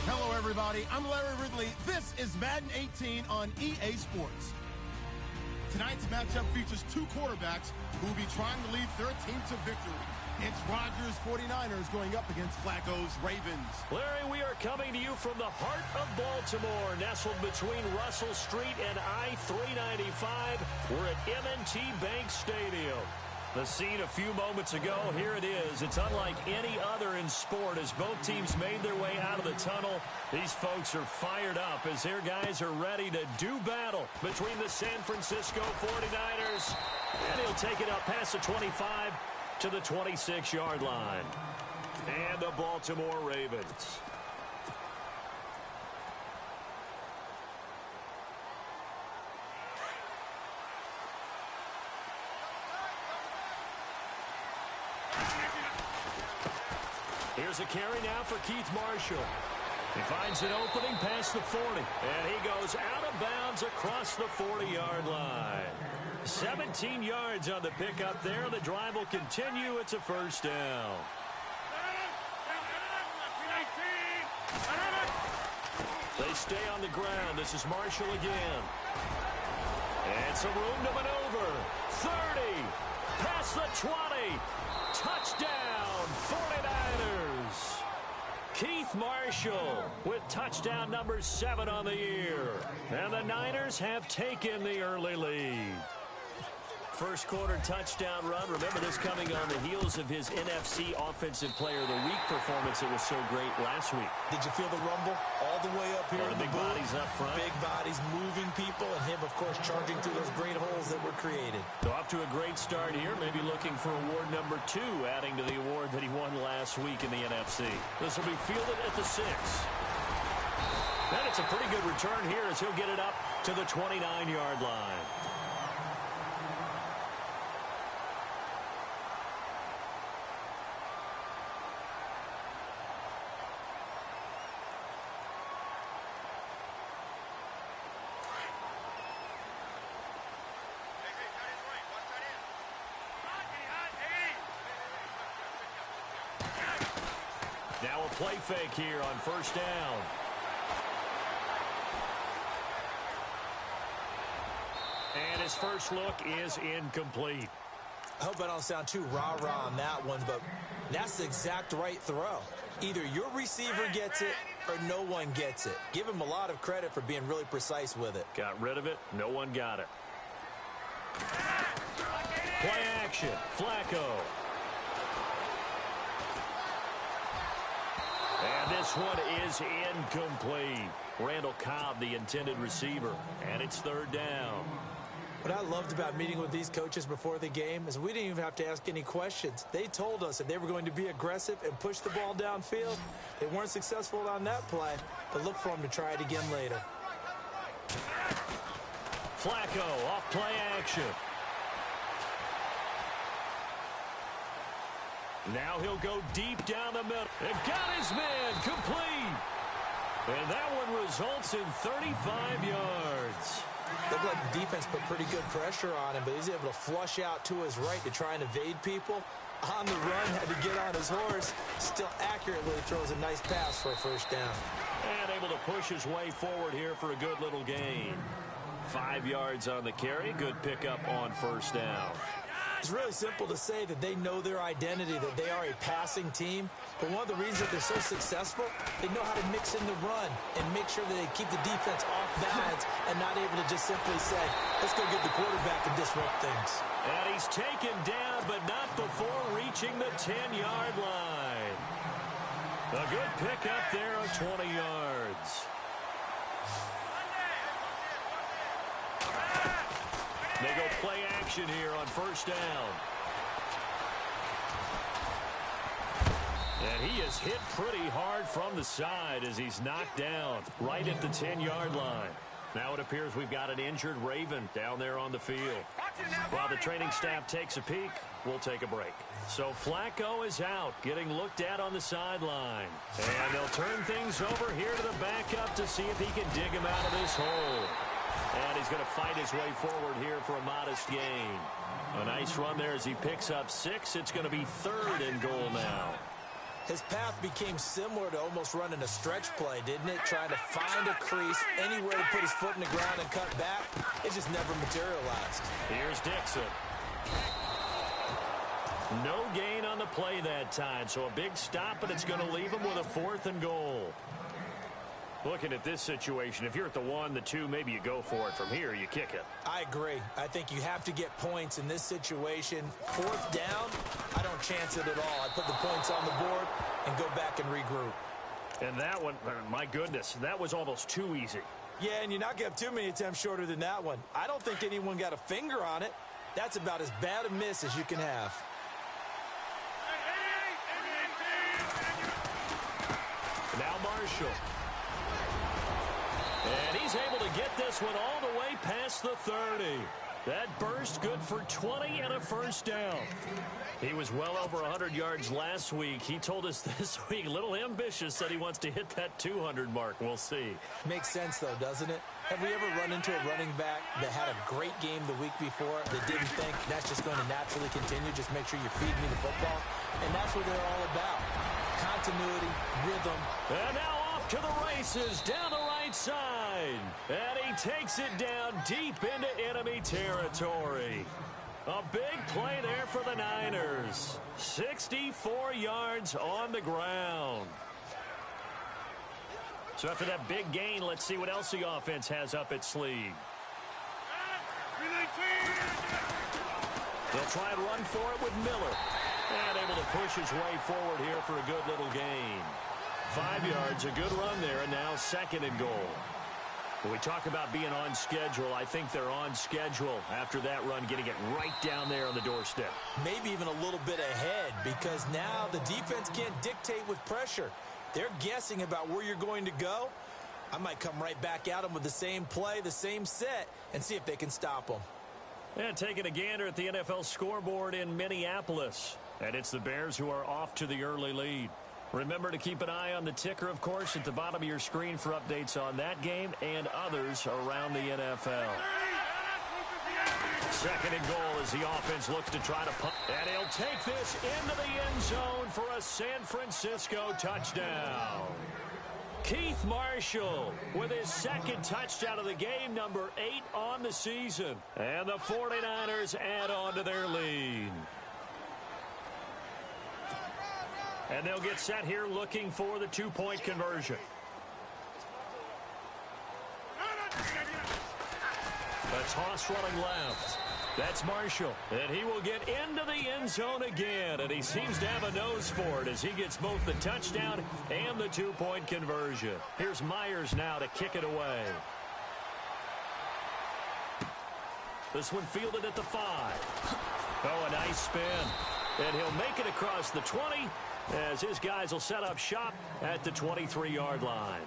Hello, everybody. I'm Larry Ridley. This is Madden 18 on EA Sports. Tonight's matchup features two quarterbacks who will be trying to lead their team to victory. It's Rodgers' 49ers going up against Flacco's Ravens. Larry, we are coming to you from the heart of Baltimore, nestled between Russell Street and I-395. We're at M&T Bank Stadium. The scene a few moments ago, here it is. It's unlike any other in sport as both teams made their way out of the tunnel. These folks are fired up as their guys are ready to do battle between the San Francisco 49ers. And he'll take it up past the 25 to the 26-yard line. And the Baltimore Ravens. Here's a carry now for Keith Marshall. He finds an opening past the 40. And he goes out of bounds across the 40-yard line. 17 yards on the pickup there. The drive will continue. It's a first down. They stay on the ground. This is Marshall again. And some room to maneuver. 30. Past the 20. Touchdown, 49ers. Keith Marshall with touchdown number 7 on the year. And the Niners have taken the early lead. First quarter touchdown run. Remember this coming on the heels of his NFC Offensive Player of the Week performance that was so great last week. Did you feel the rumble all the way up here? The big bodies up front. Big bodies moving people, and him, of course, charging through those great holes that were created. So off to a great start here. Maybe looking for award number 2, adding to the award that he won last week in the NFC. This will be fielded at the 6. And it's a pretty good return here as he'll get it up to the 29-yard line. Now a play fake here on first down. And his first look is incomplete. I hope I don't sound too rah-rah on that one, but that's the exact right throw. Either your receiver gets it or no one gets it. Give him a lot of credit for being really precise with it. Got rid of it. No one got it. Play action. Flacco. And this one is incomplete. Randall Cobb, the intended receiver. And it's third down. What I loved about meeting with these coaches before the game is we didn't even have to ask any questions. They told us that they were going to be aggressive and push the ball downfield. They weren't successful on that play, but look for them to try it again later. Flacco off play action. Now he'll go deep down the middle. And got his man complete. And that one results in 35 yards. Looked like the defense put pretty good pressure on him, but he's able to flush out to his right to try and evade people. On the run, had to get on his horse. Still accurately throws a nice pass for a first down. And able to push his way forward here for a good little gain. 5 yards on the carry. Good pickup on first down. It's really simple to say that they know their identity, that they are a passing team. But one of the reasons that they're so successful, they know how to mix in the run and make sure that they keep the defense off balance and not able to just simply say, let's go get the quarterback and disrupt things. And he's taken down, but not before reaching the 10-yard line. A good pickup there of 20 yards. They go play action here on first down. And he is hit pretty hard from the side as he's knocked down right at the 10-yard line. Now it appears we've got an injured Raven down there on the field. While the training staff takes a peek, we'll take a break. So Flacco is out, getting looked at on the sideline. And they'll turn things over here to the backup to see if he can dig him out of this hole. And he's going to fight his way forward here for a modest gain. A nice run there as he picks up 6. It's going to be 3rd and goal now. His path became similar to almost running a stretch play, didn't it? Trying to find a crease, anywhere to put his foot in the ground and cut back. It just never materialized. Here's Dixon. No gain on the play that time, so a big stop, but it's going to leave him with a 4th and goal. Looking at this situation, if you're at the 1, the 2, maybe you go for it. From here, you kick it. I agree. I think you have to get points in this situation. 4th down, I don't chance it at all. I put the points on the board and go back and regroup. And that one, my goodness, that was almost too easy. Yeah, and you're not going to have too many attempts shorter than that one. I don't think anyone got a finger on it. That's about as bad a miss as you can have. Now Marshall. And he's able to get this one all the way past the 30. That burst good for 20 and a first down. He was well over 100 yards last week. He told us this week, a little ambitious, that he wants to hit that 200 mark. We'll see. Makes sense, though, doesn't it? Have we ever run into a running back that had a great game the week before that didn't think that's just going to naturally continue? Just make sure you feed me the football. And that's what they're all about. Continuity, rhythm. And now off to the races down the right side. And he takes it down deep into enemy territory. A big play there for the Niners. 64 yards on the ground. So after that big gain, let's see what else the offense has up its sleeve. They'll try and run for it with Miller. And able to push his way forward here for a good little gain. 5 yards, a good run there, and now 2nd and goal. When we talk about being on schedule, I think they're on schedule after that run, getting it right down there on the doorstep. Maybe even a little bit ahead, because now the defense can't dictate with pressure. They're guessing about where you're going to go. I might come right back at them with the same play, the same set, and see if they can stop them. And taking a gander at the NFL scoreboard in Minneapolis. And it's the Bears who are off to the early lead. Remember to keep an eye on the ticker, of course, at the bottom of your screen for updates on that game and others around the NFL. 2nd and goal as the offense looks to try to punt. And he'll take this into the end zone for a San Francisco touchdown. Keith Marshall with his 2nd touchdown of the game, number 8 on the season. And the 49ers add on to their lead. And they'll get set here looking for the 2-point conversion. A toss running left. That's Marshall. And he will get into the end zone again. And he seems to have a nose for it as he gets both the touchdown and the 2-point conversion. Here's Myers now to kick it away. This one fielded at the 5. Oh, a nice spin. And he'll make it across the 20 as his guys will set up shop at the 23-yard line.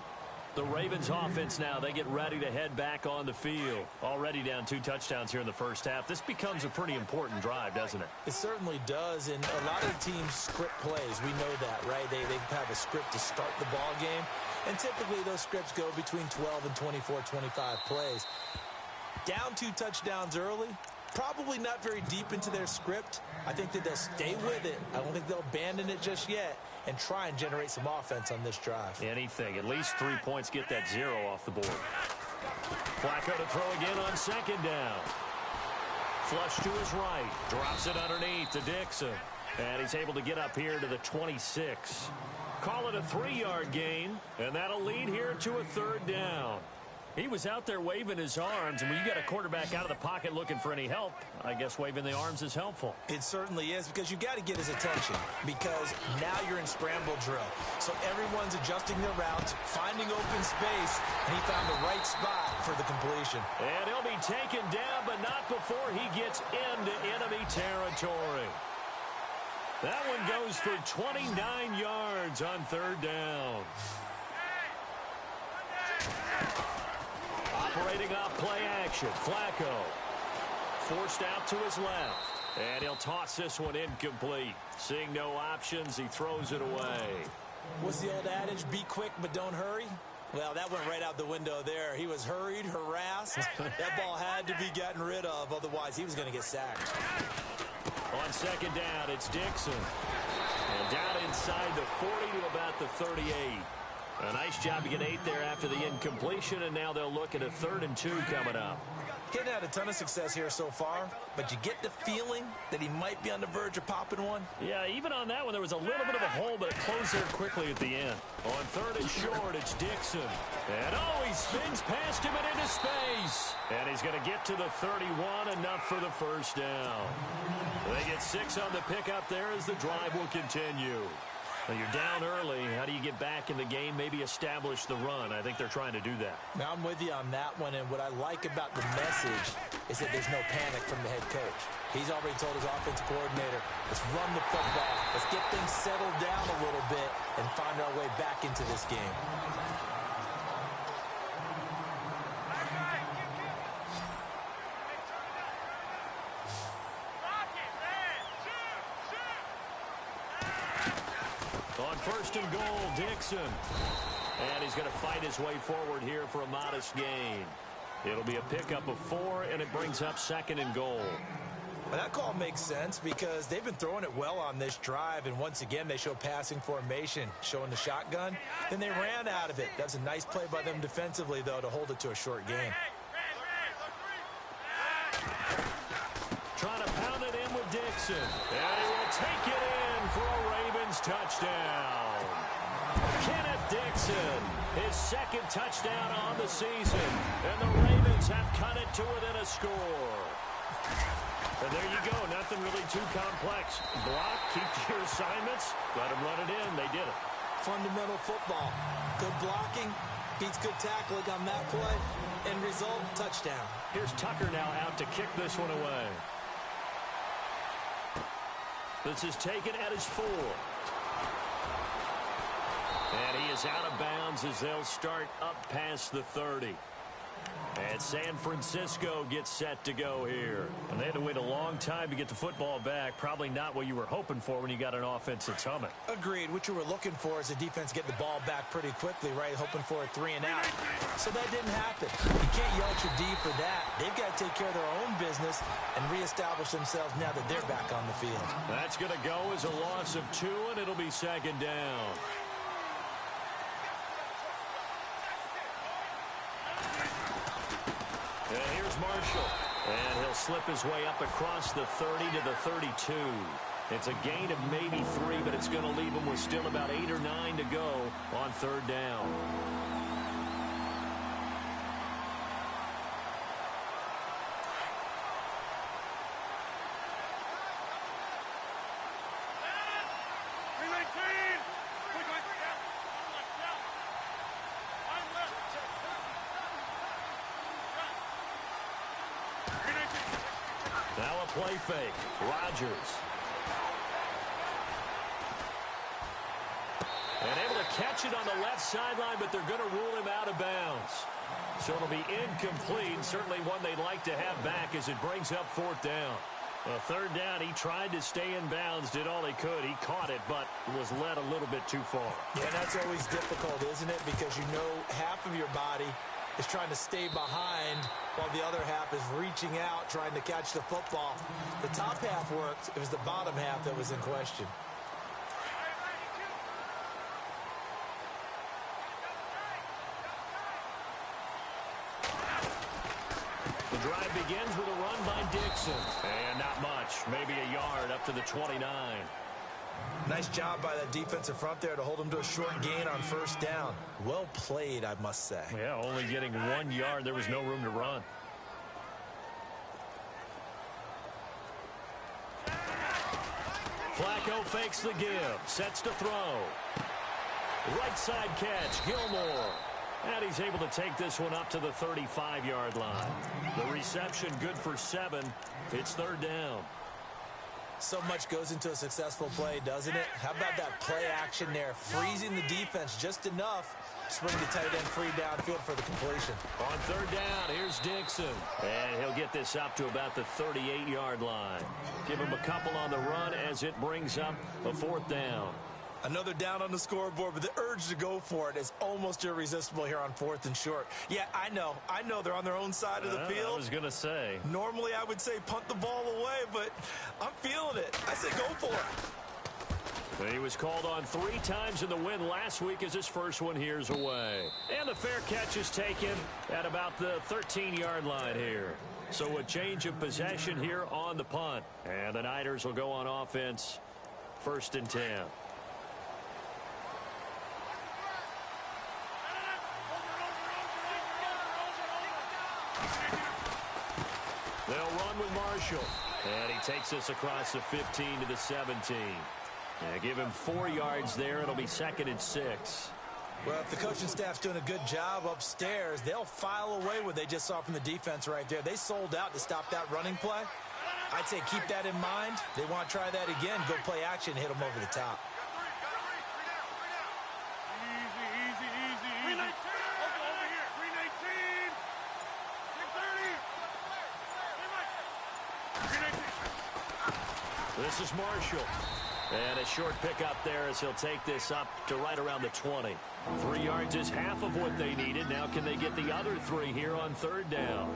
The Ravens offense now, they get ready to head back on the field. Already down 2 touchdowns here in the first half. This becomes a pretty important drive, doesn't it? It certainly does, and a lot of teams script plays. We know that, right? They have a script to start the ball game, and typically those scripts go between 12 and 24, 25 plays. Down 2 touchdowns early, probably not very deep into their script. I think that they'll stay with it. I don't think they'll abandon it just yet and try and generate some offense on this drive. Anything. At least 3 points, get that 0 off the board. Flacco to throw again on second down. Flush to his right. Drops it underneath to Dixon. And he's able to get up here to the 26. Call it a 3-yard gain, and that'll lead here to a 3rd down. He was out there waving his arms, and when you got a quarterback out of the pocket looking for any help, I guess waving the arms is helpful. It certainly is, because you got to get his attention, because now you're in scramble drill. So everyone's adjusting their routes, finding open space, and he found the right spot for the completion. And he'll be taken down, but not before he gets into enemy territory. That one goes for 29 yards on 3rd down. Operating off play action, Flacco. Forced out to his left. And he'll toss this one incomplete. Seeing no options, he throws it away. What's the old adage, be quick but don't hurry? Well, that went right out the window there. He was hurried, harassed. That ball had to be gotten rid of, otherwise he was going to get sacked. On second down, it's Dixon. And down inside the 40 to about the 38. A nice job to get 8 there after the incompletion, and now they'll look at a 3rd and 2 coming up. Getting had a ton of success here so far, but you get the feeling that he might be on the verge of popping one. Yeah, even on that one, there was a little bit of a hole, but it closed there quickly at the end. On 3rd and short, it's Dixon. And, he spins past him and into space. And he's going to get to the 31, enough for the 1st down. They get 6 on the pickup there as the drive will continue. Well, you're down early. How do you get back in the game, maybe establish the run? I think they're trying to do that. Now, I'm with you on that one, and what I like about the message is that there's no panic from the head coach. He's already told his offensive coordinator, let's run the football. Let's get things settled down a little bit and find our way back into this game. On 1st and goal, Dixon. And he's going to fight his way forward here for a modest gain. It'll be a pickup of 4, and it brings up 2nd and goal. Well, that call makes sense because they've been throwing it well on this drive, and once again, they show passing formation, showing the shotgun. Then they ran out of it. That's a nice play by them defensively, though, to hold it to a short gain. Trying to pound it in with Dixon. And he will take it in for a Ravens touchdown. Kenneth Dixon, his 2nd touchdown on the season. And the Ravens have cut it to within a score. And there you go. Nothing really too complex. Block, keep to your assignments, let them run it in. They did it. Fundamental football. Good blocking beats good tackling on that play. End result, touchdown. Here's Tucker now out to kick this one away. This is taken at his 4. And he is out of bounds as they'll start up past the 30. And San Francisco gets set to go here. And they had to wait a long time to get the football back. Probably not what you were hoping for when you got an offense that's humming. Agreed. What you were looking for is the defense get the ball back pretty quickly, right? Hoping for a 3 and out. So that didn't happen. You can't yell at your D for that. They've got to take care of their own business and reestablish themselves now that they're back on the field. That's going to go as a loss of 2, and it'll be 2nd down. And here's Marshall. And he'll slip his way up across the 30 to the 32. It's a gain of maybe 3, but it's going to leave him with still about 8 or 9 to go on 3rd down. Now a play fake. Rodgers. And able to catch it on the left sideline, but they're going to rule him out of bounds. So it'll be incomplete. Certainly one they'd like to have back as it brings up fourth down. Well, third down, he tried to stay in bounds, did all he could. He caught it, but was led a little bit too far. Yeah, that's always difficult, isn't it? Because you know half of your body is trying to stay behind while the other half is reaching out, trying to catch the football. The top half worked. It was the bottom half that was in question. The drive begins with a run by Dixon. And not much. Maybe a yard up to the 29. Nice job by that defensive front there to hold him to a short gain on first down. Well played, I must say. Yeah, only getting 1 yard. There was no room to run. Flacco fakes the give. Sets to throw. Right side catch. Gilmore. And he's able to take this one up to the 35-yard line. The reception good for 7. It's third down. So much goes into a successful play, doesn't it? How about that play action there? Freezing the defense just enough to swing the tight end free downfield for the completion. On third down, here's Dixon. And he'll get this up to about the 38-yard line. Give him a couple on the run as it brings up a fourth down. Another down on the scoreboard, but the urge to go for it is almost irresistible here on fourth and short. Yeah, I know they're on their own side of the field. I was going to say. Normally I would say punt the ball away, but I'm feeling it. I say go for it. He was called on 3 times in the win last week as his first one here's away. And the fair catch is taken at about the 13-yard line here. So a change of possession here on the punt. And the Niners will go on offense, 1st and 10. They'll run with Marshall. And he takes this across the 15 to the 17. And give him 4 yards there. It'll be 2nd and 6. Well, if the coaching staff's doing a good job upstairs, they'll file away what they just saw from the defense right there. They sold out to stop that running play. I'd say keep that in mind. They want to try that again. Go play action, hit them over the top. This is Marshall. And a short pickup there as he'll take this up to right around the 20. 3 yards is half of what they needed. Now can they get the other 3 here on third down?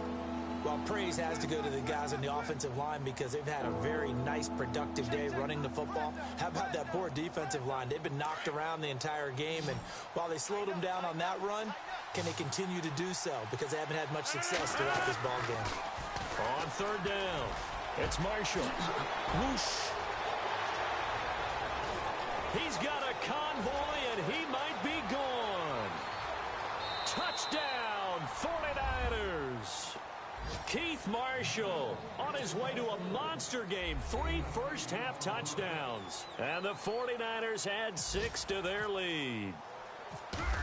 Well, praise has to go to the guys on the offensive line because they've had a very nice, productive day running the football. How about that poor defensive line? They've been knocked around the entire game, and while they slowed them down on that run, can they continue to do so? Because they haven't had much success throughout this ball game. On third down, it's Marshall. Whoosh. He's got a convoy, and he might be gone. Touchdown, 49ers. Keith Marshall on his way to a monster game. 3 first-half touchdowns. And the 49ers add 6 to their lead.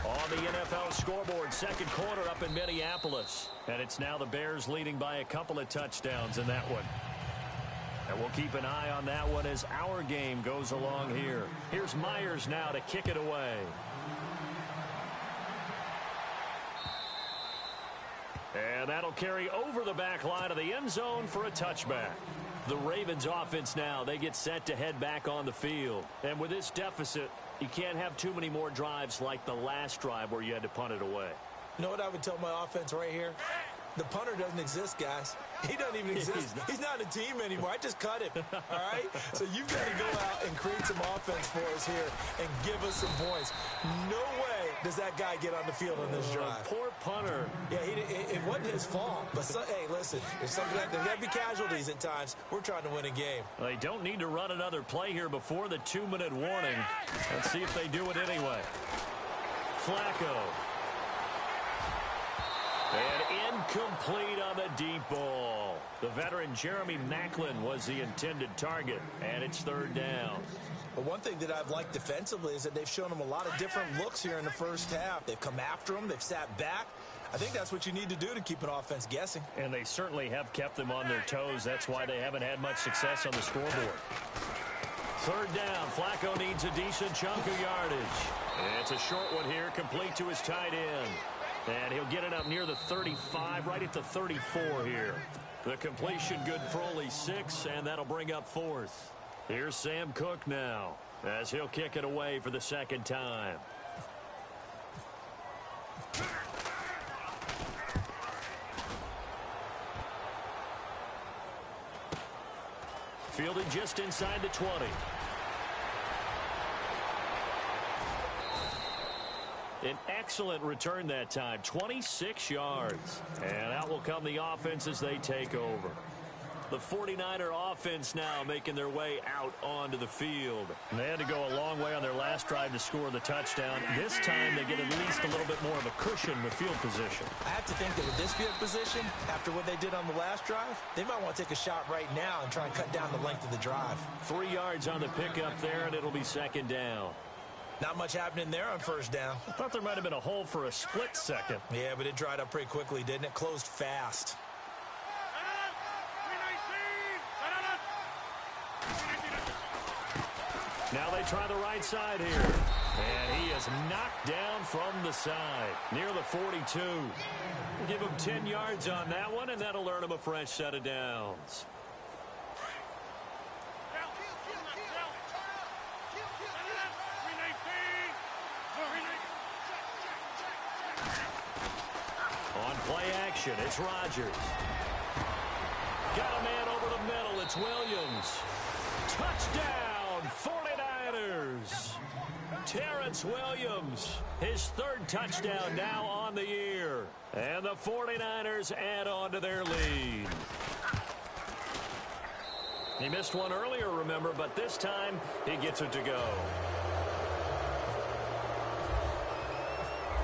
On the NFL scoreboard, second quarter up in Minneapolis. And it's now the Bears leading by a couple of touchdowns in that one. And we'll keep an eye on that one as our game goes along here. Here's Myers now to kick it away. And that'll carry over the back line of the end zone for a touchback. The Ravens offense now, they get set to head back on the field. And with this deficit, you can't have too many more drives like the last drive where you had to punt it away. You know what I would tell my offense right here? The punter doesn't exist, guys. He doesn't even exist. He's not a team anymore. I just cut him, all right? So you've got to go out and create some offense for us here and give us some points. No way does that guy get on the field on this drive. Poor punter. Yeah, it wasn't his fault. But, hey, listen, there's got to be casualties at times. We're trying to win a game. They don't need to run another play here before the 2-minute warning. Let's see if they do it anyway. Flacco. And incomplete on the deep ball. The veteran Jeremy Maclin was the intended target, and it's third down. But one thing that I've liked defensively is that they've shown them a lot of different looks here in the first half. They've come after them. They've sat back. I think that's what you need to do to keep an offense guessing. And they certainly have kept them on their toes. That's why they haven't had much success on the scoreboard. Third down. Flacco needs a decent chunk of yardage. And it's a short one here, complete to his tight end. And he'll get it up near the 35, right at the 34 here. The completion good for only 6, and that'll bring up 4th. Here's Sam Cook now, as he'll kick it away for the second time. Fielded just inside the 20. An excellent return that time, 26 yards. And out will come the offense as they take over. The 49er offense now making their way out onto the field. And they had to go a long way on their last drive to score the touchdown. This time they get at least a little bit more of a cushion with field position. I have to think that with this field position, after what they did on the last drive, they might want to take a shot right now and try and cut down the length of the drive. 3 yards on the pickup there, and it'll be second down. Not much happening there on first down. I thought there might have been a hole for a split second. Yeah, but it dried up pretty quickly, didn't it? Closed fast. Now they try the right side here. And he is knocked down from the side, near the 42. We'll give him 10 yards on that one, and that'll earn him a fresh set of downs. On play action, it's Rodgers. Got a man over the middle, it's Williams. Touchdown, 49ers. Terrence Williams, his 3rd touchdown now on the year. And the 49ers add on to their lead. He missed one earlier, remember, but this time he gets it to go.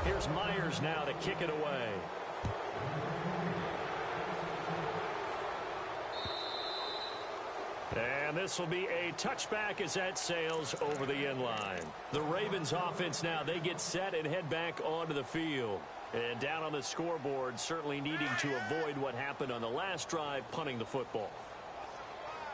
Here's Myers now to kick it away. And this will be a touchback as that sails over the end line. The Ravens offense now, they get set and head back onto the field. And down on the scoreboard, certainly needing to avoid what happened on the last drive, punting the football.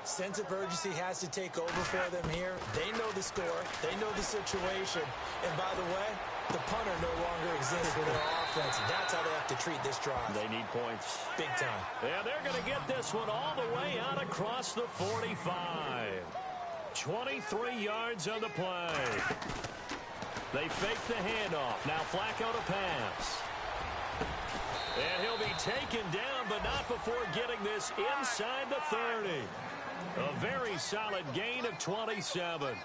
Sense of urgency has to take over for them here. They know the score. They know the situation. And by the way, the punter no longer exists for their offense. That's how they have to treat this drive. They need points. Big time. Yeah, they're going to get this one all the way out across the 45. 23 yards on the play. They fake the handoff. Now Flacco to pass. And he'll be taken down, but not before getting this inside the 30. A very solid gain of 27.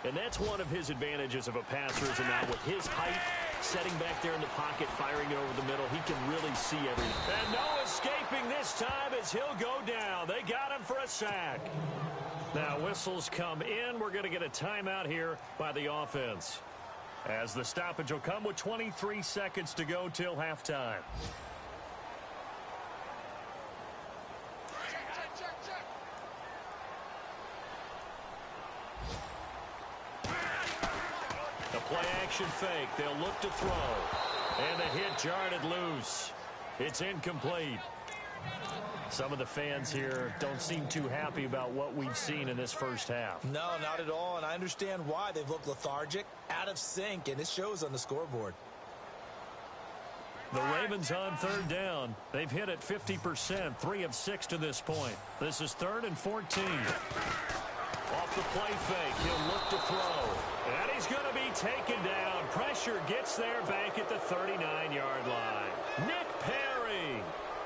And that's one of his advantages of a passer is now with his height, setting back there in the pocket, firing it over the middle. He can really see everything. And no escaping this time as he'll go down. They got him for a sack. Now whistles come in. We're going to get a timeout here by the offense, as the stoppage will come with 23 seconds to go till halftime. The play action fake. They'll look to throw. And the hit jarred loose. It's incomplete. Some of the fans here don't seem too happy about what we've seen in this first half. No, not at all, and I understand why. They've looked lethargic, out of sync, and it shows on the scoreboard. The Ravens on third down. They've hit it 50%, 3 of 6 to this point. This is 3rd and 14. Off the play fake, he'll look to throw. And he's going to be taken down. Pressure gets there back at the 39-yard line. Nick Perry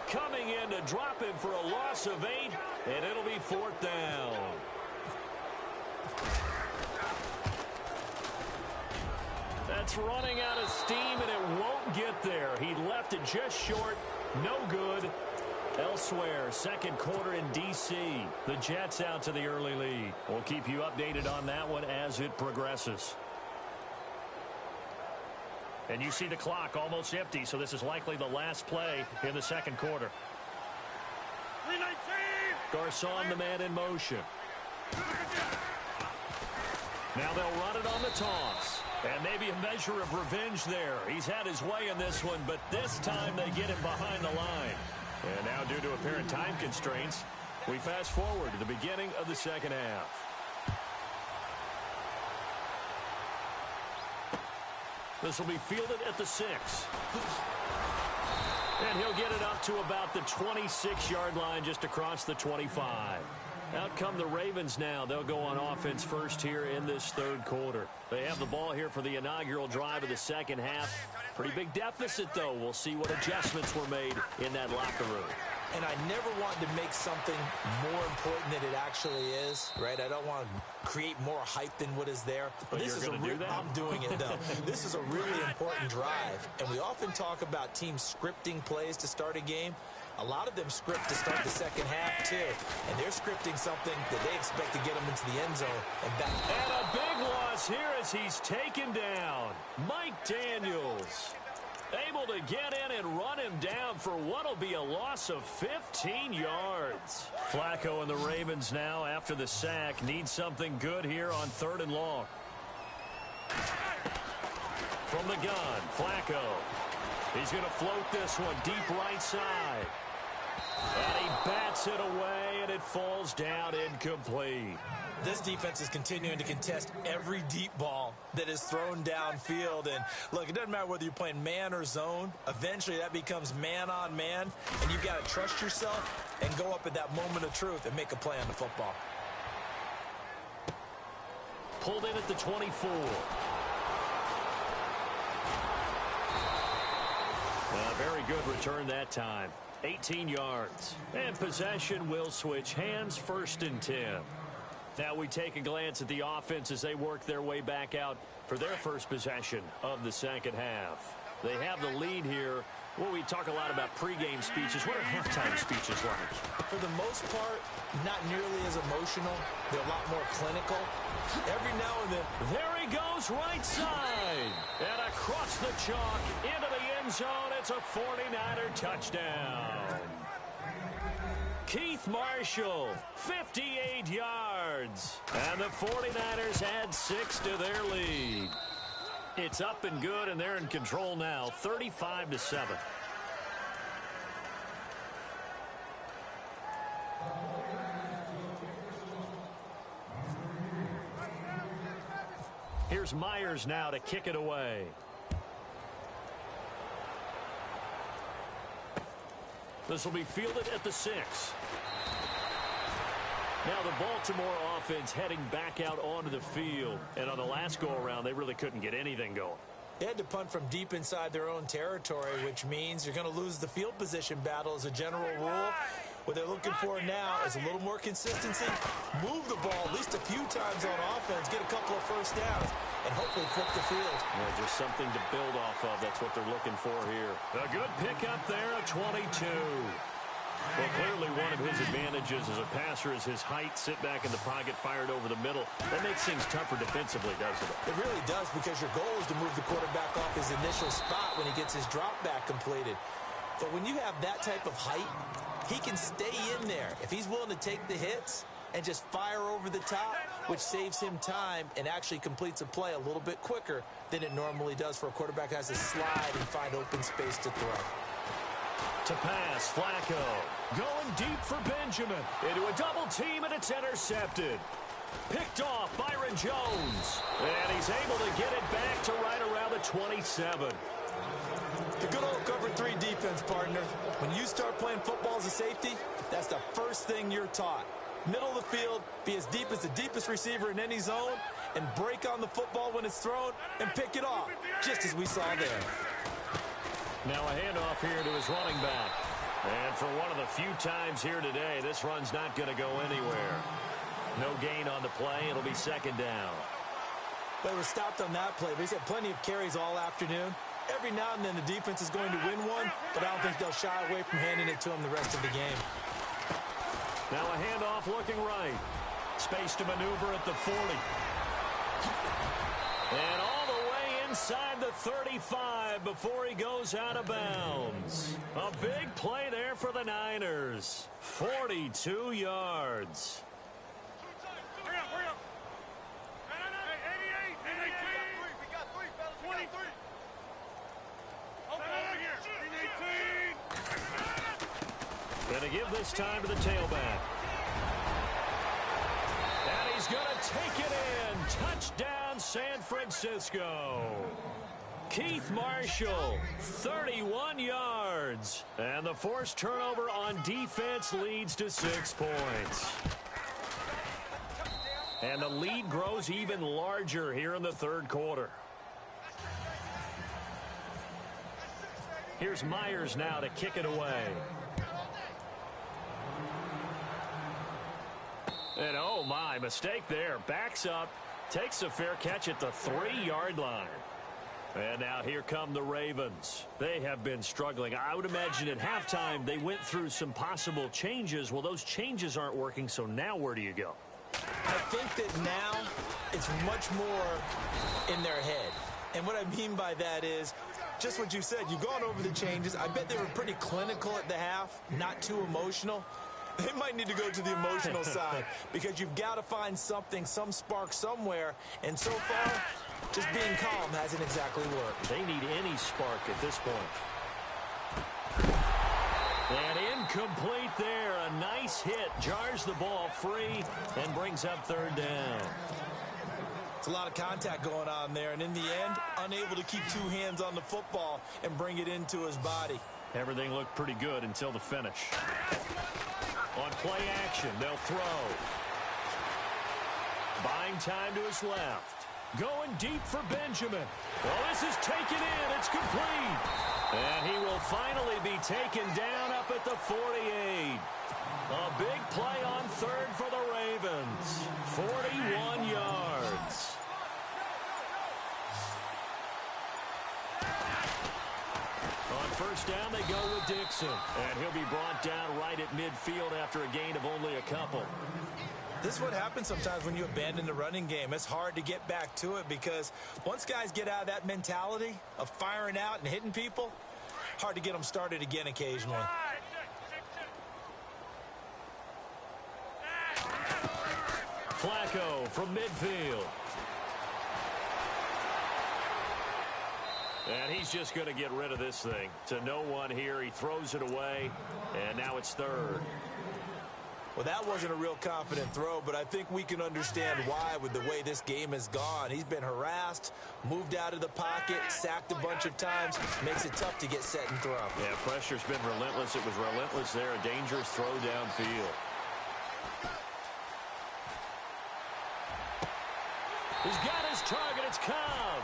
coming in to drop him for a loss of 8, and it'll be 4th down. That's running out of steam, and it won't get there. He left it just short. No good. Elsewhere, second quarter in D.C. The Jets out to the early lead. We'll keep you updated on that one as it progresses. And you see the clock almost empty, so this is likely the last play in the second quarter. Garcon, the man in motion. Now they'll run it on the toss. And maybe a measure of revenge there. He's had his way in this one, but this time they get him behind the line. And now, due to apparent time constraints, we fast forward to the beginning of the second half. This will be fielded at the 6. And he'll get it up to about the 26-yard line, just across the 25. Out come the Ravens now. They'll go on offense first here in this third quarter. They have the ball here for the inaugural drive of the second half. Pretty big deficit, though. We'll see what adjustments were made in that locker room. And I never wanted to make something more important than it actually is, right? I don't want to create more hype than what is there. But this is a do that? I'm doing it, though. This is a really important drive. And we often talk about teams scripting plays to start a game. A lot of them script to start the second half, too. And they're scripting something that they expect to get them into the end zone and back. And a big loss here as he's taken down. Mike Daniels able to get in and run him down for what will be a loss of 15 yards. Flacco and the Ravens now, after the sack, need something good here on 3rd and long. From the gun, Flacco. He's going to float this one deep right side. And he bats it away, and it falls down incomplete. This defense is continuing to contest every deep ball that is thrown downfield. And, look, it doesn't matter whether you're playing man or zone. Eventually, that becomes man on man. And you've got to trust yourself and go up at that moment of truth and make a play on the football. Pulled in at the 24. Very good return that time. 18 yards. And possession will switch hands, 1st and 10. Now we take a glance at the offense as they work their way back out for their first possession of the second half. They have the lead here. Well, we talk a lot about pregame speeches. What are halftime speeches like? For the most part, not nearly as emotional. They're a lot more clinical. Every now and then. There he goes, right side. And across the chalk into the end zone. It's a 49er touchdown. Keith Marshall, 58 yards. And the 49ers add 6 to their lead. It's up and good, and they're in control now, 35-7. Here's Myers now to kick it away. This will be fielded at the 6. Now the Baltimore offense heading back out onto the field. And on the last go-around, they really couldn't get anything going. They had to punt from deep inside their own territory, which means you're going to lose the field position battle as a general rule. What they're looking for now is a little more consistency. Move the ball at least a few times on offense. Get a couple of first downs. And hopefully flip the field. Yeah, just something to build off of. That's what they're looking for here. A good pickup there, a 22. Well, clearly one of his advantages as a passer is his height. Sit back in the pocket, fired over the middle. That makes things tougher defensively, doesn't it? It really does, because your goal is to move the quarterback off his initial spot when he gets his drop back completed. But when you have that type of height, he can stay in there. If he's willing to take the hits and just fire over the top, which saves him time and actually completes a play a little bit quicker than it normally does for a quarterback who has to slide and find open space to throw. To pass, Flacco. Going deep for Benjamin. Into a double team, and it's intercepted. Picked off Byron Jones. And he's able to get it back to right around the 27. The good old cover 3 defense, partner. When you start playing football as a safety, that's the first thing you're taught. Middle of the field, be as deep as the deepest receiver in any zone, and break on the football when it's thrown and pick it off, just as we saw there. Now a handoff here to his running back. And for one of the few times here today, this run's not going to go anywhere. No gain on the play. It'll be 2nd down. They were stopped on that play, but he's had plenty of carries all afternoon. Every now and then the defense is going to win one, but I don't think they'll shy away from handing it to him the rest of the game. Now a handoff looking right. Space to maneuver at the 40. And all the way inside the 35 before he goes out of bounds. A big play there for the Niners. 42 yards. Hurry up. 88, 18. We got 3, fellas. 23. Over here. 18. Going to give this time to the tailback. And he's going to take it in. Touchdown, San Francisco. Keith Marshall, 31 yards. And the forced turnover on defense leads to 6 points. And the lead grows even larger here in the third quarter. Here's Myers now to kick it away. And oh my, mistake there. Backs up, takes a fair catch at the 3-yard line. And now here come the Ravens. They have been struggling. I would imagine at halftime they went through some possible changes. Well, those changes aren't working, so now where do you go? I think that now it's much more in their head. And what I mean by that is just what you said. You've gone over the changes. I bet they were pretty clinical at the half, not too emotional. They might need to go to the emotional side because you've got to find something, some spark somewhere. And so far, just being calm hasn't exactly worked. They need any spark at this point. And incomplete there. A nice hit. Jars the ball free and brings up third down. It's a lot of contact going on there. And in the end, unable to keep 2 hands on the football and bring it into his body. Everything looked pretty good until the finish. On play action, they'll throw. Buying time to his left. Going deep for Benjamin. Well, this is taken in. It's complete. And he will finally be taken down up at the 48. A big play on third for the Ravens. 41 yards. On first down, they go with Dixon. And he'll be brought down right at midfield after a gain of only a couple. This is what happens sometimes when you abandon the running game. It's hard to get back to it because once guys get out of that mentality of firing out and hitting people, hard to get them started again occasionally. Flacco from midfield. And he's just going to get rid of this thing. To no one here. He throws it away. And now it's third. Well, that wasn't a real confident throw, but I think we can understand why with the way this game has gone. He's been harassed, moved out of the pocket, sacked a bunch of times. Makes it tough to get set and throw. Yeah, pressure's been relentless. It was relentless there. A dangerous throw downfield. He's got his target. It's Cobb.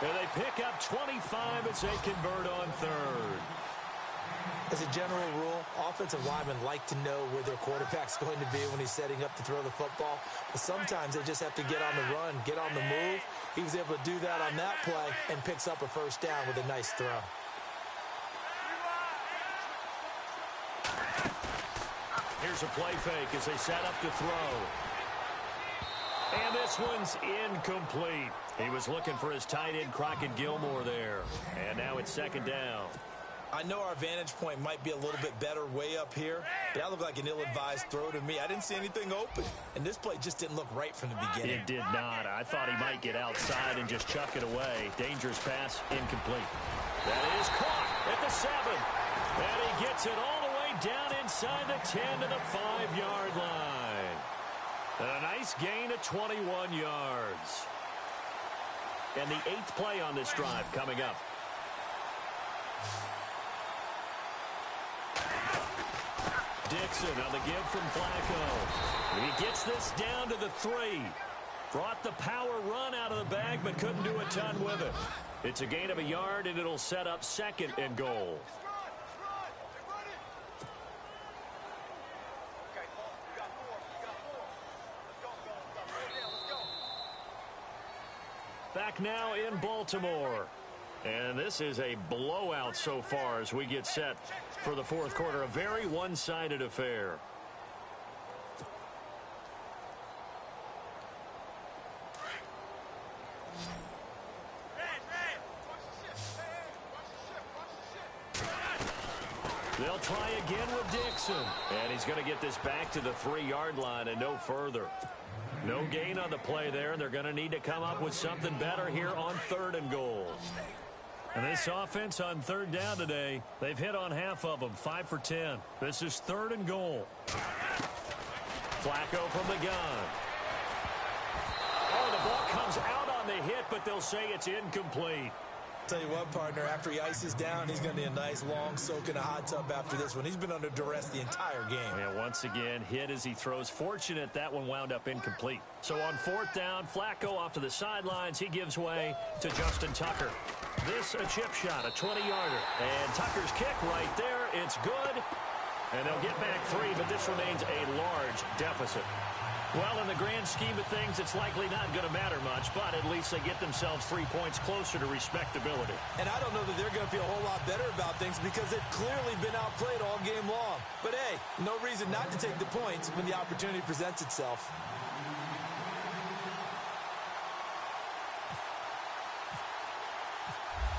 And they pick up 25 as they convert on third. As a general rule, offensive linemen like to know where their quarterback's going to be when he's setting up to throw the football. But sometimes they just have to get on the run, get on the move. He was able to do that on that play and picks up a first down with a nice throw. Here's a play fake as they set up to throw. And this one's incomplete. He was looking for his tight end, Crockett Gilmore, there. And now it's second down. I know our vantage point might be a little bit better way up here, but that looked like an ill-advised throw to me. I didn't see anything open, and this play just didn't look right from the beginning. It did not. I thought he might get outside and just chuck it away. Dangerous pass, incomplete. That is caught at the 7. And he gets it all the way down inside the 10 to the 5-yard line. And a nice gain of 21 yards. And the 8th play on this drive coming up. Dixon on the give from Flacco. He gets this down to the 3. Brought the power run out of the bag, but couldn't do a ton with it. It's a gain of a yard, and it'll set up second and goal. Back now in Baltimore. And this is a blowout so far as we get set for the fourth quarter. A very one-sided affair. They'll try again with Dixon. And he's going to get this back to the 3-yard line and no further. No gain on the play there, and they're going to need to come up with something better here on third and goal. And this offense on third down today, they've hit on half of them, 5 for 10. This is third and goal. Flacco from the gun. Oh, the ball comes out on the hit, but they'll say it's incomplete. Tell you what, partner, after he ices down, he's going to need a nice long soak in a hot tub after this one. He's been under duress the entire game. Yeah, once again, hit as he throws. Fortunate that one wound up incomplete. So on 4th down, Flacco off to the sidelines. He gives way to Justin Tucker. This a chip shot, a 20-yarder. And Tucker's kick right there. It's good. And they'll get back 3, but this remains a large deficit. Well, in the grand scheme of things, it's likely not going to matter much, but at least they get themselves 3 points closer to respectability. And I don't know that they're going to feel a whole lot better about things because they've clearly been outplayed all game long. But, hey, no reason not to take the points when the opportunity presents itself.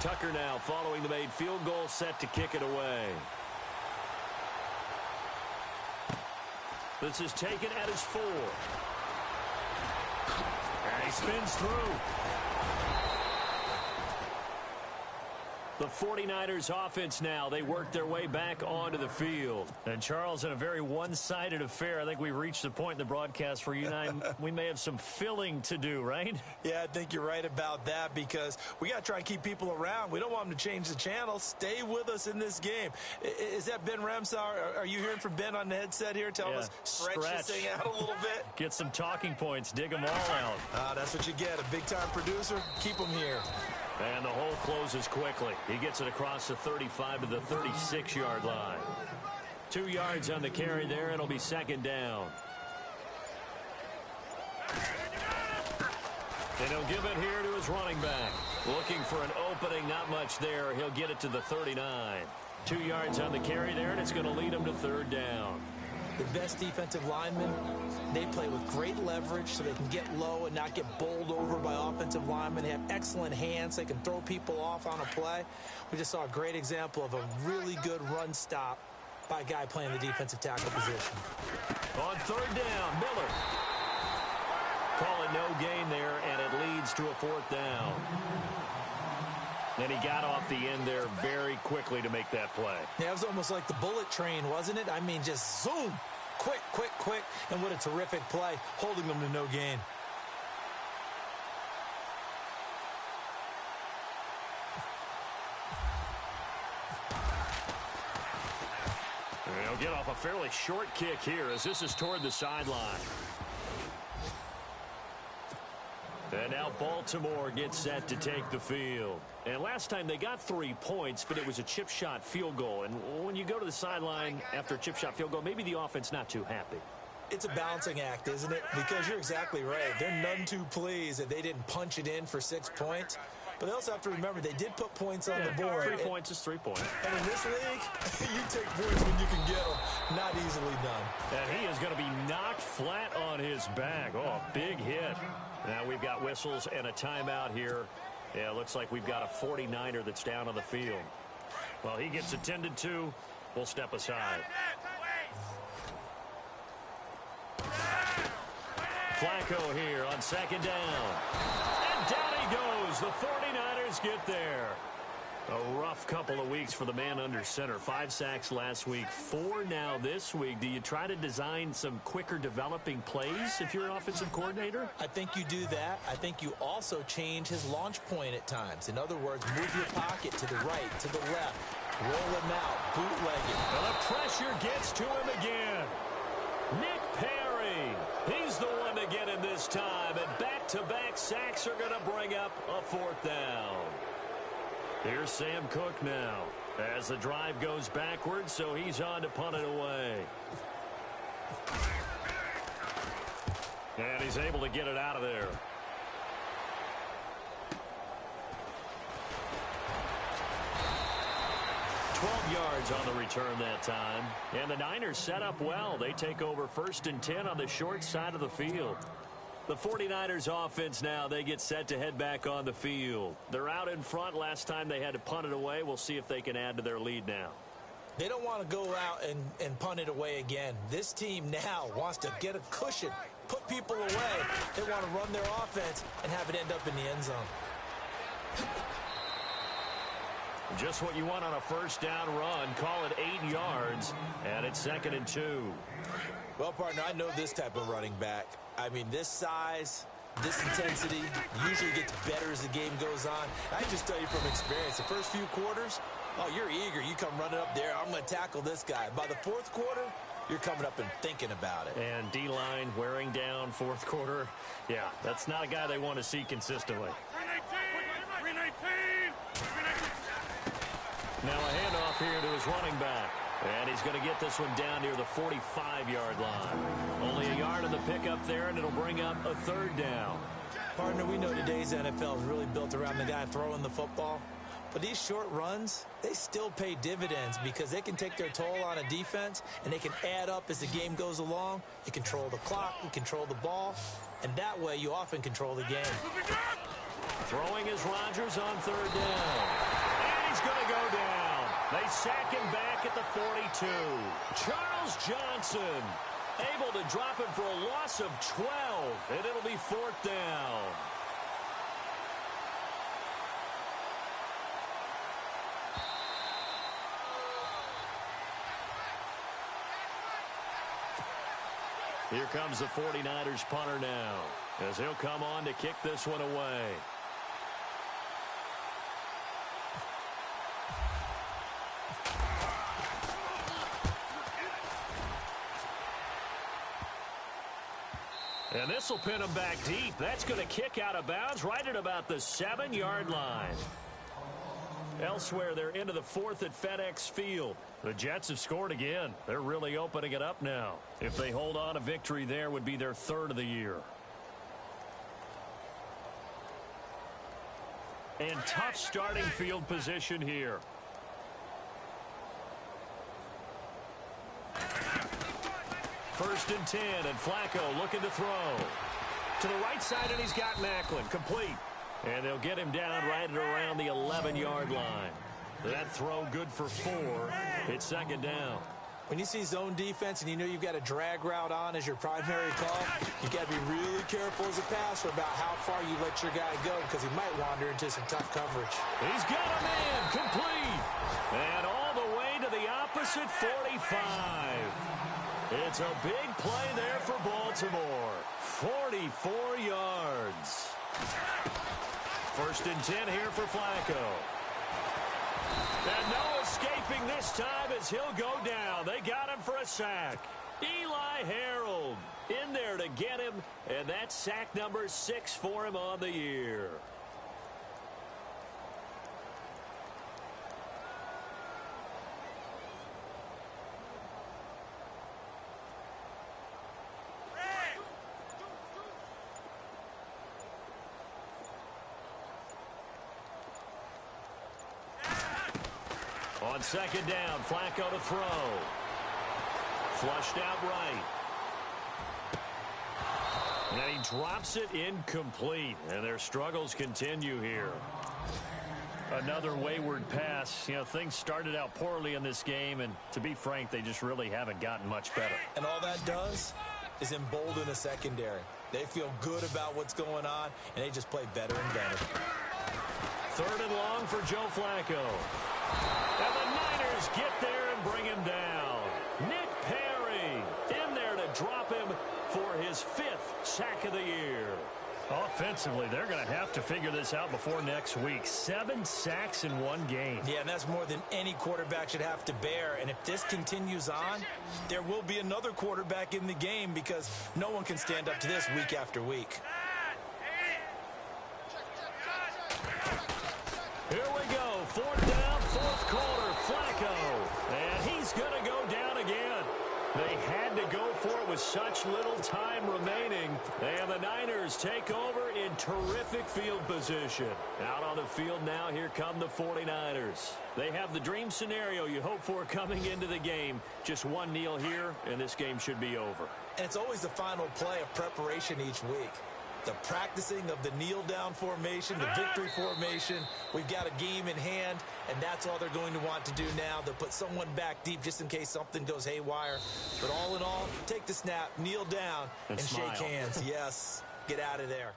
Tucker now following the made field goal, set to kick it away. This is taken at his 4. And he spins through. The 49ers offense now, they work their way back onto the field. And Charles, in a very one-sided affair, I think we reached the point in the broadcast where you and I, we may have some filling to do, right? Yeah, I think you're right about that because we got to try and keep people around. We don't want them to change the channel. Stay with us in this game. Is that Ben Remsauer? Are you hearing from Ben on the headset here? Tell us, stretch this thing out a little bit. Get some talking points. Dig them all out. That's what you get. A big-time producer. Keep them here. And the hole closes quickly. He gets it across the 35 to the 36-yard line. 2 yards on the carry there. It'll be 2nd down. And he'll give it here to his running back. Looking for an opening, not much there. He'll get it to the 39. 2 yards on the carry there, and it's going to lead him to 3rd down. The best defensive linemen, they play with great leverage so they can get low and not get bowled over by offensive linemen. They have excellent hands. They can throw people off on a play. We just saw a great example of a really good run stop by a guy playing the defensive tackle position. On 3rd down, Miller. Call it no gain there, and it leads to a 4th down. And he got off the end there very quickly to make that play. Yeah, it was almost like the bullet train, wasn't it? I mean, just zoom. Quick, quick, quick. And what a terrific play, holding them to no gain. He'll get off a fairly short kick here as this is toward the sideline. And now Baltimore gets set to take the field. And last time they got 3 points, but it was a chip shot field goal. And when you go to the sideline after a chip shot field goal, maybe the offense not too happy. It's a balancing act, isn't it? Because you're exactly right. They're none too pleased that they didn't punch it in for 6 points. But they also have to remember they did put points on the board. 3 points is 3 points. And in this league, you take points when you can get them. Not easily done. And he is going to be knocked flat on his back. Oh, a big hit. Now we've got whistles and a timeout here. Yeah, it looks like we've got a 49er that's down on the field. Well, he gets attended to. We'll step aside. Flacco here on 2nd down. And down he goes. The 49ers get there. A rough couple of weeks for the man under center. 5 sacks last week, 4 now this week. Do you try to design some quicker developing plays if you're an offensive coordinator? I think you do that. I think you also change his launch point at times. In other words, move your pocket to the right, to the left, roll him out, bootleg it. Well, the pressure gets to him again. Nick Perry, he's the one to get him this time. And back-to-back sacks are going to bring up a 4th down. Here's Sam Cook now as the drive goes backwards, so he's on to punt it away. And he's able to get it out of there. Yards on the return that time. And the Niners set up well. They take over 1st and 10 on the short side of the field. The 49ers offense now, they get set to head back on the field. They're out in front. Last time they had to punt it away. We'll see if they can add to their lead now. They don't want to go out and punt it away again. This team now wants to get a cushion, put people away. They want to run their offense and have it end up in the end zone. Just what you want on a 1st down run. Call it 8 yards, and it's 2nd and 2. Well, partner, I know this type of running back. I mean, this size, This intensity usually gets better as the game goes on. I can just tell you from experience, the first few quarters, oh, you're eager. You come running up there, I'm going to tackle this guy. By the fourth quarter, you're coming up and thinking about it. And D-line wearing down fourth quarter. Yeah, that's not a guy they want to see consistently. Now a handoff here to his running back. And he's going to get this one down near the 45-yard line. Only a yard of the pickup there, and it'll bring up a third down. Partner, we know today's NFL is really built around the guy throwing the football. But these short runs, they still pay dividends because they can take their toll on a defense, and they can add up as the game goes along. You control the clock, you control the ball, and that way you often control the game. Throwing is Rodgers on third down. And he's going to go down. They sack him back at the 42. Charles Johnson able to drop him for a loss of 12, and it'll be fourth down. Here comes the 49ers punter now, as he'll come on to kick this one away. And this will pin him back deep. That's going to kick out of bounds right at about the 7-yard line. Elsewhere, they're into the fourth at FedEx Field. The Jets have scored again. They're really opening it up now. If they hold on, a victory there would be their third of the year. And tough starting field position here. First and 10, and Flacco looking to throw. To the right side, and he's got Macklin. Complete. And they'll get him down right at around the 11-yard line. That throw good for 4. It's second down. When you see zone defense and you know you've got a drag route on as your primary call, you've got to be really careful as a passer about how far you let your guy go because he might wander into some tough coverage. He's got a man. Complete. And all the way to the opposite 45. It's a big play there for Baltimore. 44 yards. First and 10 here for Flacco. And no escaping this time as he'll go down. They got him for a sack. Eli Harold in there to get him, and that's sack number 6 for him on the year. On second down, Flacco to throw. Flushed out right. And he drops it incomplete. And their struggles continue here. Another wayward pass. You know, things started out poorly in this game, and to be frank, they just really haven't gotten much better. And all that does is embolden the secondary. They feel good about what's going on, and they just play better and better. Third and long for Joe Flacco. And the Niners get there and bring him down. Nick Perry in there to drop him for his 5th sack of the year. Offensively, they're going to have to figure this out before next week. 7 sacks in one game. Yeah, and that's more than any quarterback should have to bear. And if this continues on, there will be another quarterback in the game because no one can stand up to this week after week. Here we go. 4th down, 4th quarter. Flacco. And he's going to go down again. They had to go for it with such little time remaining. And the Niners take over in terrific field position. Out on the field now, here come the 49ers. They have the dream scenario you hope for coming into the game. Just one kneel here, and this game should be over. And it's always the final play of preparation each week. The practicing of the kneel-down formation, the victory formation. We've got a game in hand, and that's all they're going to want to do now. They'll put someone back deep just in case something goes haywire. But all in all, take the snap, kneel down, and smile. shake hands. Yes, get out of there.